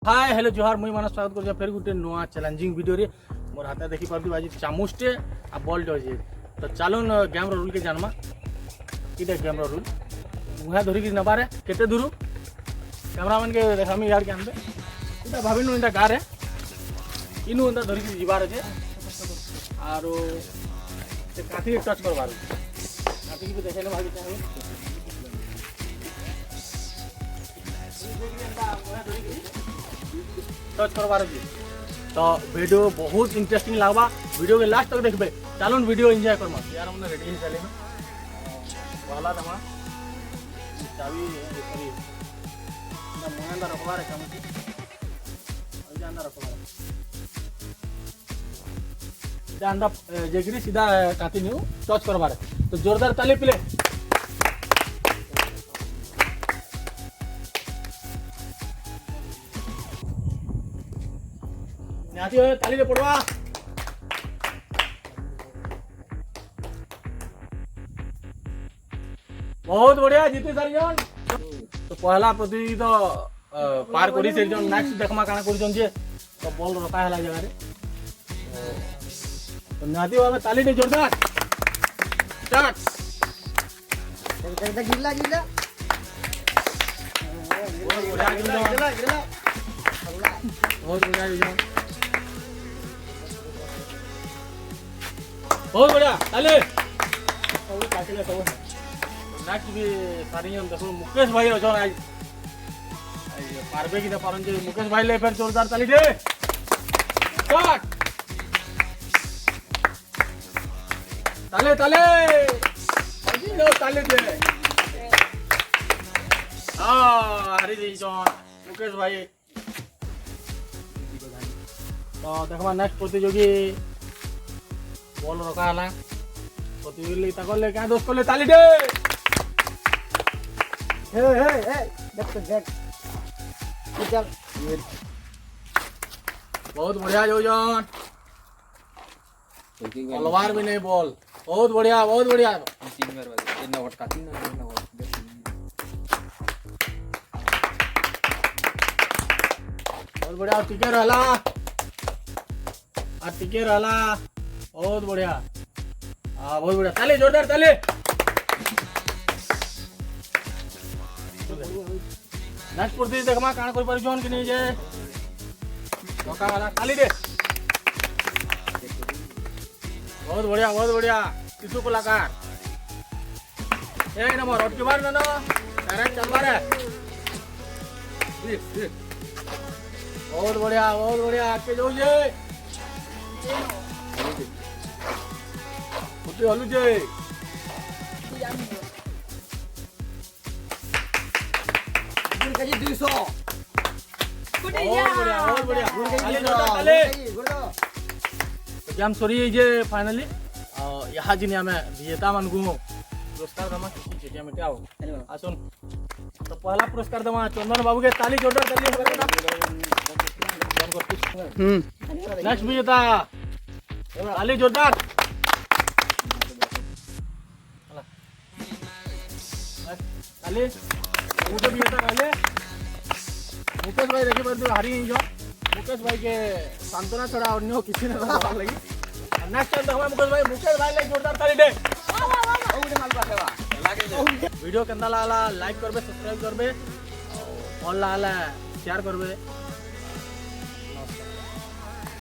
Hi hello जोहार मुई मानस स्वागत कर फिर गोटे नुआ चैलेंजिंग वीडियो रे मोर हाथ देखी पार्टी आज चामुचटे आ बॉल अच्छे तो चलुन गेम रूल के जानमा इटे गेम रूल मुहा धरिक नबारे केते दूर कैमरामैन के देखामी यार के आनबे इटा भाबिनु इटा गारे इनु अंदर धरिक जीवार अच्छे आरो से काठी टच करबार काठी के देखेले भाबी चाहे टच करवार अच्छे तो वीडियो बहुत इंटरेस्टिंग लगवा वीडियो के लास्ट तक देखबे चलो वीडियो एंजॉय करमा यार हमने रेडी है चले वाला दमा चाबी सॉरी ना मोहंदा रखवा रे कमती अंदर रखवा अंदर जेगिरी सीधा काटी न्यू टच करवा रे तो जोरदार ताली प्ले निहाती हो ताली रे पड़वा बहुत बढ़िया जीते सारी जन तो पहला प्रतियोगिता पार करी से जन नेक्स्ट देखमा काना करी जन जे तो बॉल रखा हला जगह रे तो निहाती हो ताली दे जोरदार स्टार्ट गिरला गिरला बहुत बढ़िया जन बहुत बढ़िया ताली सब काटिले सब नेक्स्ट भी सारी जन देखो मुकेश भाई अछन आज पारबे कि न पारन जे मुकेश भाई ले फिर जोरदार ताली दे स्टार्ट ताले ताले अजी लो ताले दे हरी जी जन मुकेश भाई तो देखो नेक्स्ट प्रतियोगी बॉल रखा हला प्रतियोगिता करले क्या दोस्त करले ताली दे हे देख देख चल बहुत बढ़िया जोजन तलवार भी नहीं बॉल बहुत बढ़िया बहुत बढ़िया टिके रहला आ टिके रहला बहुत बढ़िया हाँ बहुत बढ़िया ताली जोरदार ताली नेक्स्ट प्रतियोगिता देखमा काण कर पारि जोन कि नहीं जे धोखा वाला ताली दे बहुत बढ़िया किसु कलाकार एक नंबर अटकी बार ना डायरेक्ट चल बारे बहुत बढ़िया आके जो जे उठे हलु जे कजी 200 बहुत बढ़िया ताली गेम सरी जे फाइनली यहाँ जिन आम विजेता मान को पुरस्कार दमा किसी चेटिया मिटे आओ आसुन तो पहला पुरस्कार दमा चंदन बाबू के ताली जोरदार ताली नेक्स्ट विजेता ताली जोरदार ताली मुझे विजेता कहले मुकेश भाई देखी पारे हारी नहीं जो मुकेश भाई के सांत्वना छड़ा अन्य किसी ने लगी नेक्स्ट टाइम देखो मुकेश भाई लाइक जोरदार ताली दे वीडियो केंदा लागला लाइक करबे सब्सक्राइब करबे ऑल लागला शेयर करबे।